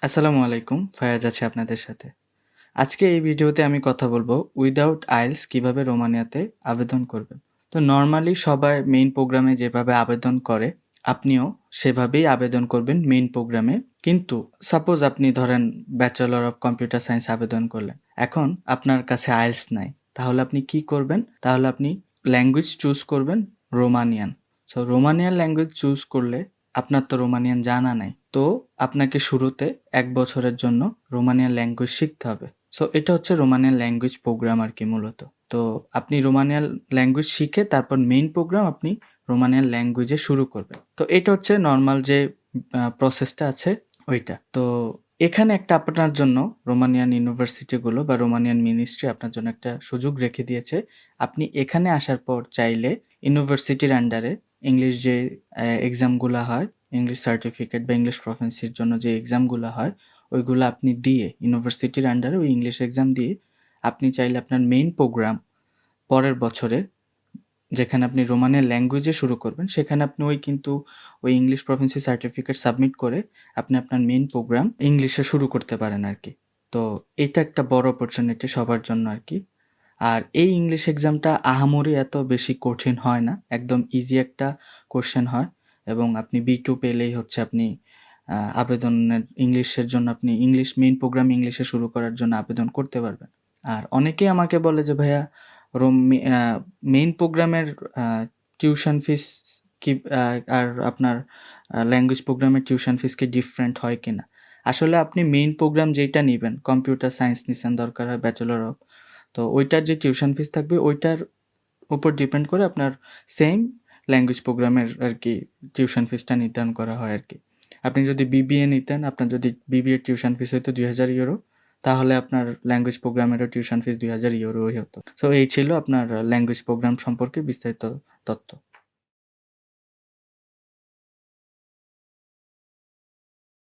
আসসালামু আলাইকুম। ফায়াজ আছি আপনাদের সাথে। আজকে এই ভিডিওতে আমি কথা বলবো উইদাউট আইএলটিএস কিভাবে রোমানিয়াতে আবেদন করবেন। তো নরমালি সবাই মেইন প্রোগ্রামে যেভাবে আবেদন করে, আপনিও সেভাবেই আবেদন করবেন মেইন প্রোগ্রামে। কিন্তু সাপোজ আপনি ধরেন ব্যাচেলর অফ কম্পিউটার সায়েন্স আবেদন করলেন। এখন আপনার কাছে আইএলটিএস নাই। তাহলে আপনি কি করবেন? তাহলে আপনি ল্যাঙ্গুয়েজ চুজ করবেন Romanian. So Romanian language choose করলে আপনার তো রোমানিয়ান জানা নাই। তো আপনাকে শুরুতে ১ বছরের জন্য রোমানিয়ান ল্যাঙ্গুয়েজ শিখতে হবে। সো এটা হচ্ছে রোমানিয়ান ল্যাঙ্গুয়েজ প্রোগ্রাম আরকি মূলত। তো আপনি রোমানিয়ান ল্যাঙ্গুয়েজ শিখে তারপর মেইন প্রোগ্রাম আপনি রোমানিয়ান ল্যাঙ্গুয়েজে শুরু করবেন। তো এটা হচ্ছে নরমাল যে প্রসেসটা আছে ওইটা। তো এখানে একটা আপনার জন্য রোমানিয়ান ইউনিভার্সিটিগুলো বা রোমানিয়ান মিনিস্ট্রি আপনার জন্য একটা সুযোগ রেখে দিয়েছে। আপনি এখানে আসার পর চাইলে ইউনিভার্সিটির আন্ডারে ইংলিশ যে এক্সামগুলা হয়, ইংলিশ সার্টিফিকেট বা ইংলিশ প্রফিসির জন্য যে এক্সামগুলা হয়, ওইগুলো আপনি দিয়ে ইউনিভার্সিটির আন্ডারে ওই ইংলিশ এক্সাম দিয়ে আপনি চাইলে আপনার মেইন প্রোগ্রাম পরের বছরে যেখানে আপনি রোমানিয়ান ল্যাঙ্গুয়েজে শুরু করবেন, সেখানে আপনি ওই ইংলিশ প্রফিসি সার্টিফিকেট সাবমিট করে আপনি আপনার মেইন প্রোগ্রাম ইংলিশে শুরু করতে পারেন আরকি। তো এটা একটা বড় অপরচুনিটি সবার জন্য আরকি। আর এই ইংলিশ এক্সামটা আহামরি এত বেশি কঠিন হয় না। একদম ইজি একটা কোয়েশ্চেন হয় এবং আপনি B2 পেলেই হচ্ছে আপনি আবেদনের ইংলিশের জন্য আপনি ইংলিশ মেইন প্রোগ্রাম ইংলিশে শুরু করার জন্য আবেদন করতে পারবেন। আর অনেকেই আমাকে বলে যে, "ভাইয়া রোম মে আ মেইন প্রোগ্রামের আ টিউশন ফিস কি আর আপনার ল্যাঙ্গুয়েজ প্রোগ্রামের টিউশন ফিস কি ডিফারেন্ট হয় কিনা?" আসলে আপনি মেইন প্রোগ্রাম যেইটা নিবেন, কম্পিউটার সায়েন্স নিছেন দরকার হয় ব্যাচেলর অফ। তো ওইটার যে টিউশন ফিস থাকবে ওইটার উপর ডিপেন্ড করে আপনার সেইম ল্যাঙ্গুয়েজ প্রোগ্রামের আরকি টিউশন ফিসটা নির্ধারণ করা হয় আরকি। আপনি যদি বিবিএ নিতেন, আপনার যদি বিবিএ টিউশন ফিস হইতো ৳২,০০০, তাহলে আপনার ল্যাঙ্গুয়েজ প্রোগ্রামেরও টিউশন ফিস ৳২,০০০ই হতো। সো এই ছিল আপনার ল্যাঙ্গুয়েজ প্রোগ্রাম সম্পর্কে বিস্তারিত তথ্য।